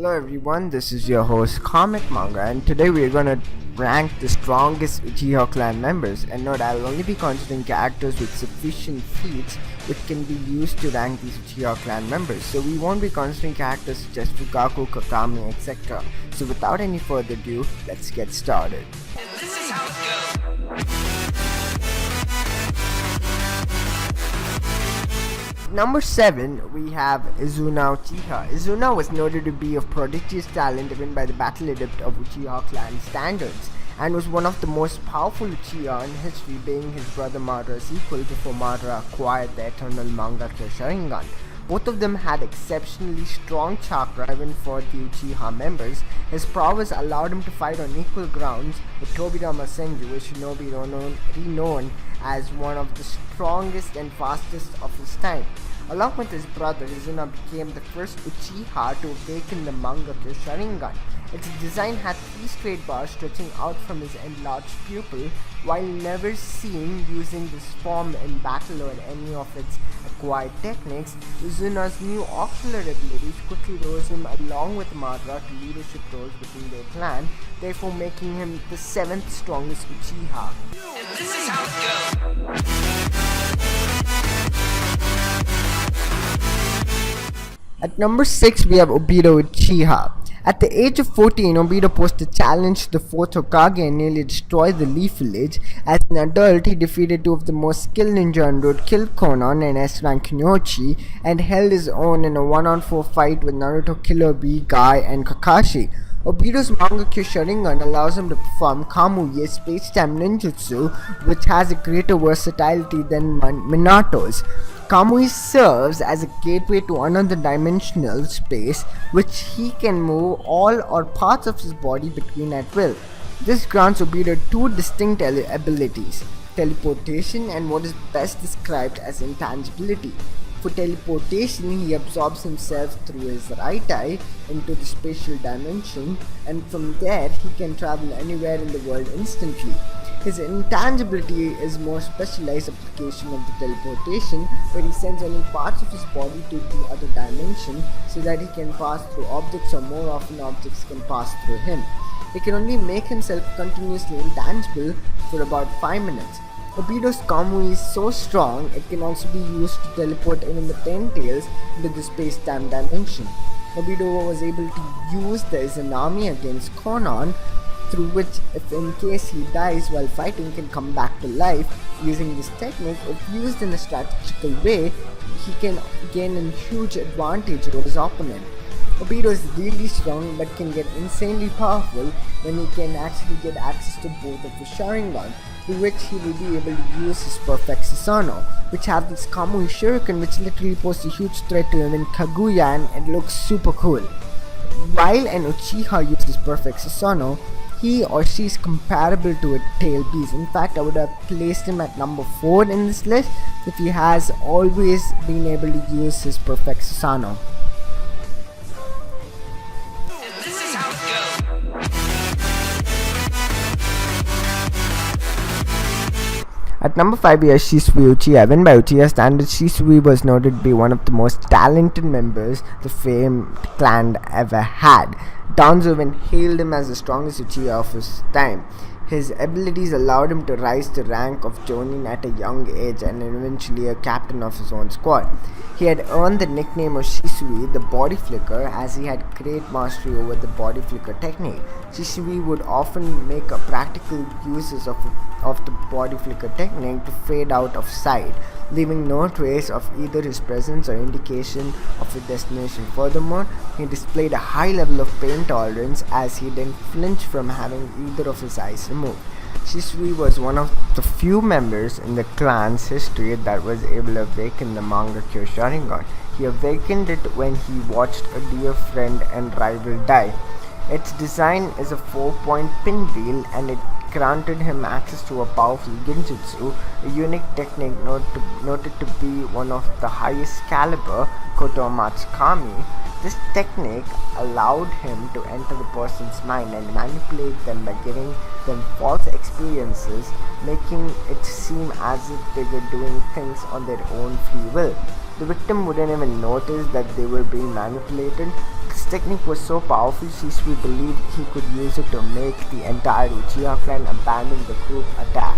Hello everyone, this is your host Comic Manga, and today we are gonna rank the strongest Uchiha clan members. And note, I'll only be considering characters with sufficient feats which can be used to rank these Uchiha clan members. So we won't be considering characters such as Fukaku, Kakami, etc. So without any further ado, let's get started. This is how it goes. Number 7, we have Izuna Uchiha. Izuna was noted to be of prodigious talent even by the battle adept of Uchiha clan standards, and was one of the most powerful Uchiha in history, being his brother Madara's equal before Madara acquired the eternal Mangekyo Sharingan. Both of them had exceptionally strong chakra even for the Uchiha members. His prowess allowed him to fight on equal grounds with Tobirama Senju, a shinobi renowned as one of the strongest and fastest of his time. Along with his brother, Izuna became the first Uchiha to awaken the Mangekyo Sharingan. Its design had 3 straight bars stretching out from his enlarged pupil. While never seen using this form in battle or any of its acquired techniques, Izuna's new ocular abilities quickly rose him along with Madara to leadership roles within their clan, therefore making him the 7th strongest Uchiha. And this is how it goes. At number 6, we have Obito Uchiha. At the age of 14, Obito posed a challenge to the 4th Hokage and nearly destroyed the Leaf Village. As an adult, he defeated 2 of the most skilled ninja on road, killed Konan and S-rank Kunoichi, and held his own in a 1-on-4 fight with Naruto, Killer Bee, Guy, and Kakashi. Obito's Mangekyo Sharingan allows him to perform Kamui, a space-time ninjutsu, which has a greater versatility than Minato's. Kamui serves as a gateway to another dimensional space, which he can move all or parts of his body between at will. This grants Obito 2 distinct abilities, teleportation and what is best described as intangibility. For teleportation, he absorbs himself through his right eye into the spatial dimension, and from there he can travel anywhere in the world instantly. His intangibility is more specialized application of the teleportation, where he sends only parts of his body to the other dimension so that he can pass through objects, or more often objects can pass through him. He can only make himself continuously intangible for about 5 minutes. Obito's Kamui is so strong, it can also be used to teleport even the 10 tails into the space-time dimension. Obito was able to use the Izanami against Konan, through which, if in case he dies while fighting, can come back to life. Using this technique, if used in a strategical way, he can gain a huge advantage over his opponent. Obito is really strong but can get insanely powerful when he can actually get access to both of his Sharingan, through which he will be able to use his Perfect Susanoo, which has this Kamui Shuriken which literally poses a huge threat to him in Kaguya, and it looks super cool. While an Uchiha uses Perfect Susanoo, he or she is comparable to a tail beast. In fact, I would have placed him at number 4 in this list if he has always been able to use his Perfect Susanoo. At number 5, we have Shisui Uchiha. Even by Uchiha standards, Shisui was noted to be one of the most talented members the famed clan ever had. Danzo even hailed him as the strongest Uchiha of his time. His abilities allowed him to rise to the rank of Jonin at a young age and eventually a captain of his own squad. He had earned the nickname of Shisui, the body flicker, as he had great mastery over the body flicker technique. Shisui would often make a practical uses of the body flicker technique to fade out of sight, leaving no trace of either his presence or indication of his destination. Furthermore, he displayed a high level of pain tolerance, as he didn't flinch from having either of his eyes removed. Shisui was one of the few members in the clan's history that was able to awaken the Mangekyo Sharingan. He awakened it when he watched a dear friend and rival die. Its design is a 4-point pinwheel, and it granted him access to a powerful genjutsu, a unique technique noted to be one of the highest caliber, Kotomatsukami. This technique allowed him to enter the person's mind and manipulate them by giving them false experiences, making it seem as if they were doing things on their own free will. The victim wouldn't even notice that they were being manipulated. This technique was so powerful, Shisui believed he could use it to make the entire Uchiha clan abandon the group attack.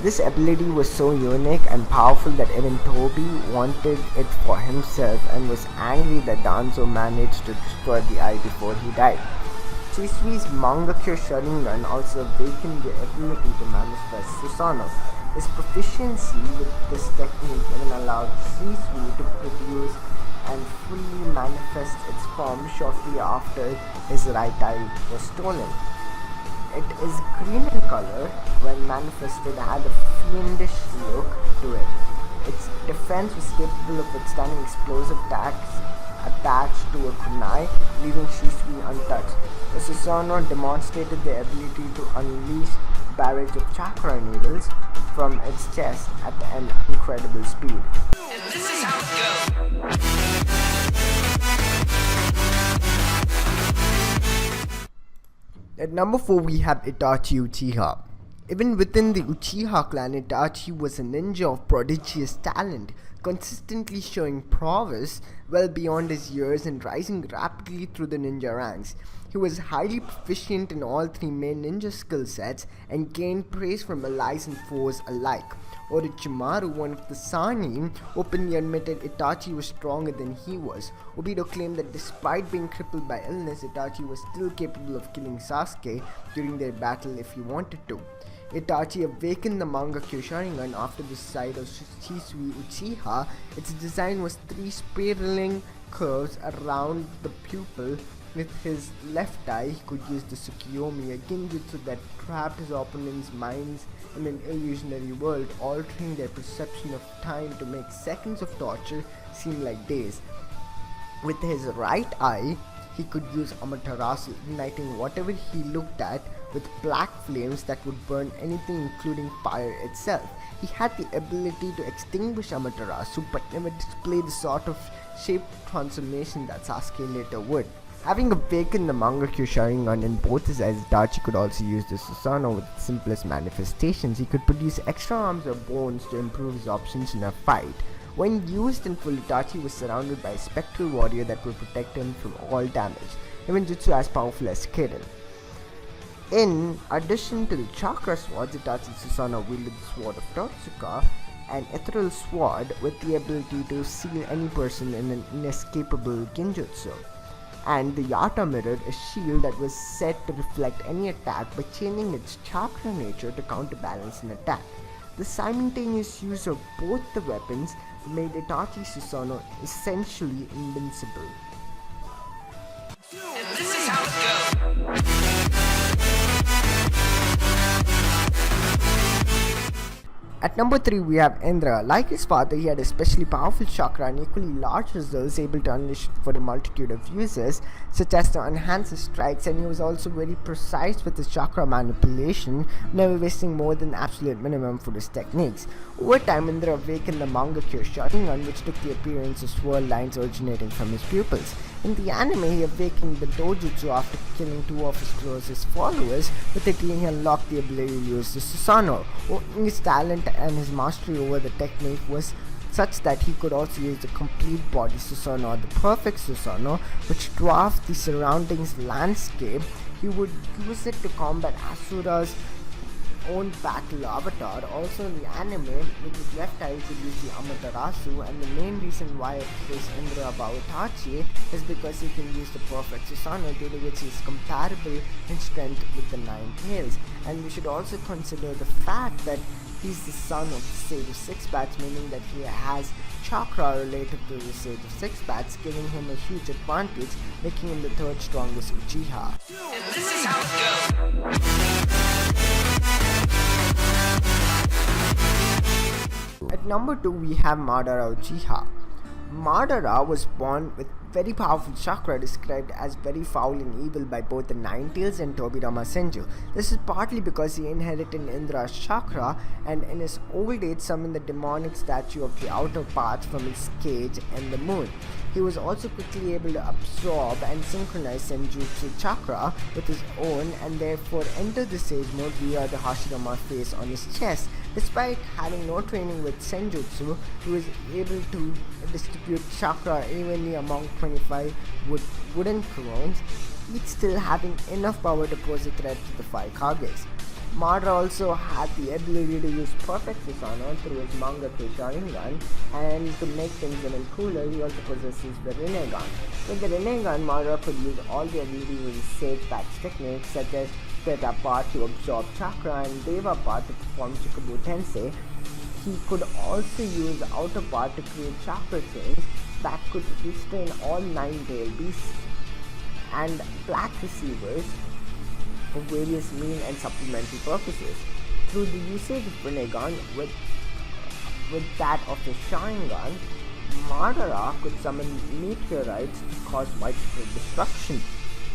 This ability was so unique and powerful that even Toby wanted it for himself and was angry that Danzo managed to destroy the eye before he died. Chisui's Mangakyo Sharingan also awakened the ability to manifest Susanoo. His proficiency with this technique even allowed Shisui to produce and fully manifest its form shortly after his right eye was stolen. It is green in color. When manifested, had a fiendish look to it. Its defense was capable of withstanding explosive attacks attached to a kunai, leaving Shisui untouched. The Susanoo demonstrated the ability to unleash a barrage of chakra needles from its chest at an incredible speed. And this is how it goes. At number 4 we have Itachi Uchiha. Even within the Uchiha clan, Itachi was a ninja of prodigious talent, consistently showing prowess well beyond his years and rising rapidly through the ninja ranks. He was highly proficient in all three main ninja skill sets and gained praise from allies and foes alike. Orochimaru, one of the Sannin, openly admitted Itachi was stronger than he was. Obito claimed that despite being crippled by illness, Itachi was still capable of killing Sasuke during their battle if he wanted to. Itachi awakened the Mangakyo Sharingan after the sight of Shisui Uchiha. Its design was three spiraling curves around the pupil. With his left eye, he could use the Tsukiyomi, a genjutsu that trapped his opponent's minds in an illusionary world, altering their perception of time to make seconds of torture seem like days. With his right eye, he could use Amaterasu, igniting whatever he looked at with black flames that would burn anything including fire itself. He had the ability to extinguish Amaterasu but never display the sort of shape transformation that Sasuke later would. Having awakened the Mangakyo Sharingan in both his eyes, Itachi could also use the Susanoo with its simplest manifestations. He could produce extra arms or bones to improve his options in a fight. When used in full, Itachi was surrounded by a spectral warrior that would protect him from all damage, even jutsu as powerful as Kirin. In addition to the chakra swords, Itachi's Susanoo wielded the sword of Totsuka, an ethereal sword with the ability to seal any person in an inescapable genjutsu. And the Yata mirror, a shield that was set to reflect any attack by changing its chakra nature to counterbalance an attack. The simultaneous use of both the weapons made Itachi's Susanoo essentially invincible. And this is how it goes. At number 3 we have Indra. Like his father, he had especially powerful chakra and equally large results, able to unleash it for a multitude of uses, such as to enhance his strikes, and he was also very precise with his chakra manipulation, never wasting more than the absolute minimum for his techniques. Over time, Indra awakened the Mangakyo Sharingan, which took the appearance of swirl lines originating from his pupils. In the anime, he awakened the Dojutsu after killing two of his closest followers. With it, he unlocked the ability to use the Susanoo. His talent and his mastery over the technique was such that he could also use the complete body Susanoo, the perfect Susanoo, which dwarfed the surroundings landscape. He would use it to combat Asura's own battle avatar. Also in the anime, with his left eye, he could use the Amaterasu, and the main reason why I praise Indra above Itachi is because he can use the perfect Susanoo, due to which he is comparable in strength with the Nine Tails. And we should also consider the fact that he's the son of the Sage of Six Bats, meaning that he has chakra related to the Sage of Six Bats, giving him a huge advantage, making him the third strongest Uchiha. And this is how it goes. At number 2 we have Madara Uchiha. Madara was born with very powerful chakra, described as very foul and evil by both the Nine Tails and Tobirama Senju. This is partly because he inherited Indra's chakra and in his old age summoned the demonic statue of the outer path from his cage and the moon. He was also quickly able to absorb and synchronize Senjutsu chakra with his own, and therefore enter the Sage mode via the Hashirama face on his chest. Despite having no training with Senjutsu, he was able to distribute chakra evenly among 25 wooden thrones, each still having enough power to pose a threat to the 5 Kages. Madara also had the ability to use perfect Susanoo through his Mangekyo Sharingan, and to make things even cooler, he also possesses the Rinnegan. With the Rinnegan, Madara could use all the abilities of his Sage Patch techniques such as Theta Part to absorb chakra and Deva Part to perform Chikubu Tensei. He could also use the Outer Part to create chakra chains that could restrain all 9 tail beasts and black receivers for various mean and supplementary purposes. Through the usage of Rinnegan with that of the Sharingan, Madara could summon meteorites to cause widespread destruction.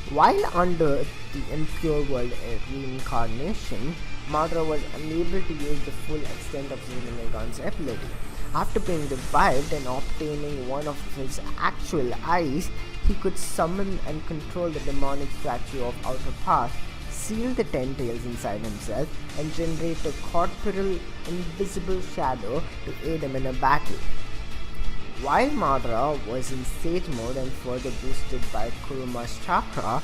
While under the Impure World reincarnation, Madara was unable to use the full extent of Rinnegan's ability. After being revived and obtaining one of his actual eyes, he could summon and control the demonic statue of Outer Path, seal the 10 tails inside himself, and generate a corporeal, invisible shadow to aid him in a battle. While Madara was in Sage mode and further boosted by Kuruma's chakra,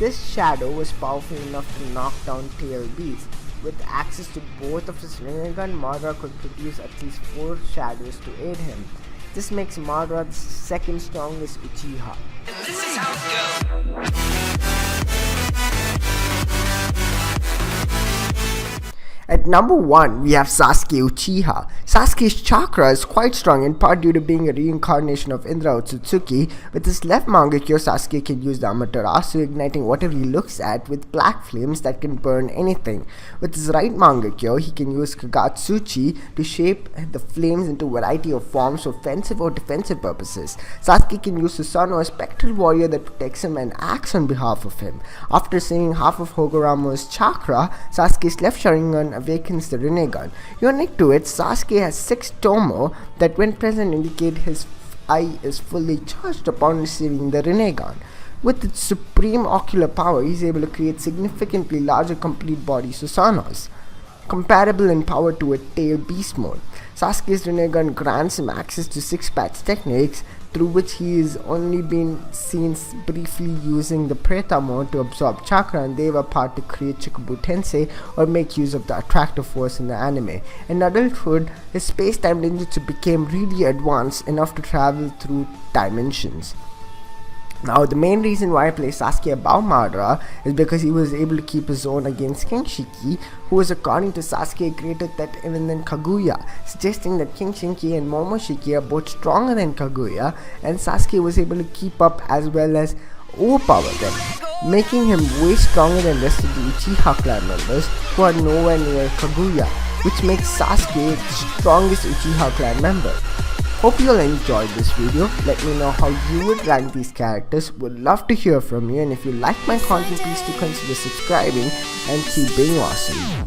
this shadow was powerful enough to knock down tail beasts. With access to both of his Rinnegan, Madara could produce at least 4 shadows to aid him. This makes Madara the second strongest Uchiha. This is how it goes. At number 1, we have Sasuke Uchiha. Sasuke's chakra is quite strong, in part due to being a reincarnation of Indra Otsutsuki. With his left Mangekyo, Sasuke can use the Amaterasu, igniting whatever he looks at with black flames that can burn anything. With his right Mangekyo, he can use Kagatsuchi to shape the flames into a variety of forms for offensive or defensive purposes. Sasuke can use Susanoo, a spectral warrior that protects him and acts on behalf of him. After seeing half of Hogaramo's chakra, Sasuke's left Sharingan awakens the Rinnegan. Unique to it, Sasuke has 6 Tomo that when present indicate his eye is fully charged upon receiving the Rinnegan. With its supreme ocular power, he is able to create significantly larger complete body Susanoos, comparable in power to a tail beast mode. Sasuke's Rinnegan grants him access to 6 patch techniques, through which he has only been seen briefly using the Preta mode to absorb chakra and Deva part to create Chikubu Tensei or make use of the attractive force in the anime. In adulthood, his space-time ninjutsu became really advanced enough to travel through dimensions. Now, the main reason why I place Sasuke above Madara is because he was able to keep his own against King Shiki, who was, according to Sasuke, greater even than Kaguya, suggesting that King Shinki and Momoshiki are both stronger than Kaguya, and Sasuke was able to keep up as well as overpower them, making him way stronger than the rest of the Uchiha clan members who are nowhere near Kaguya, which makes Sasuke the strongest Uchiha clan member. Hope you all enjoyed this video. Let me know how you would rank these characters. Would love to hear from you, and if you like my content, please do consider subscribing and keep being awesome.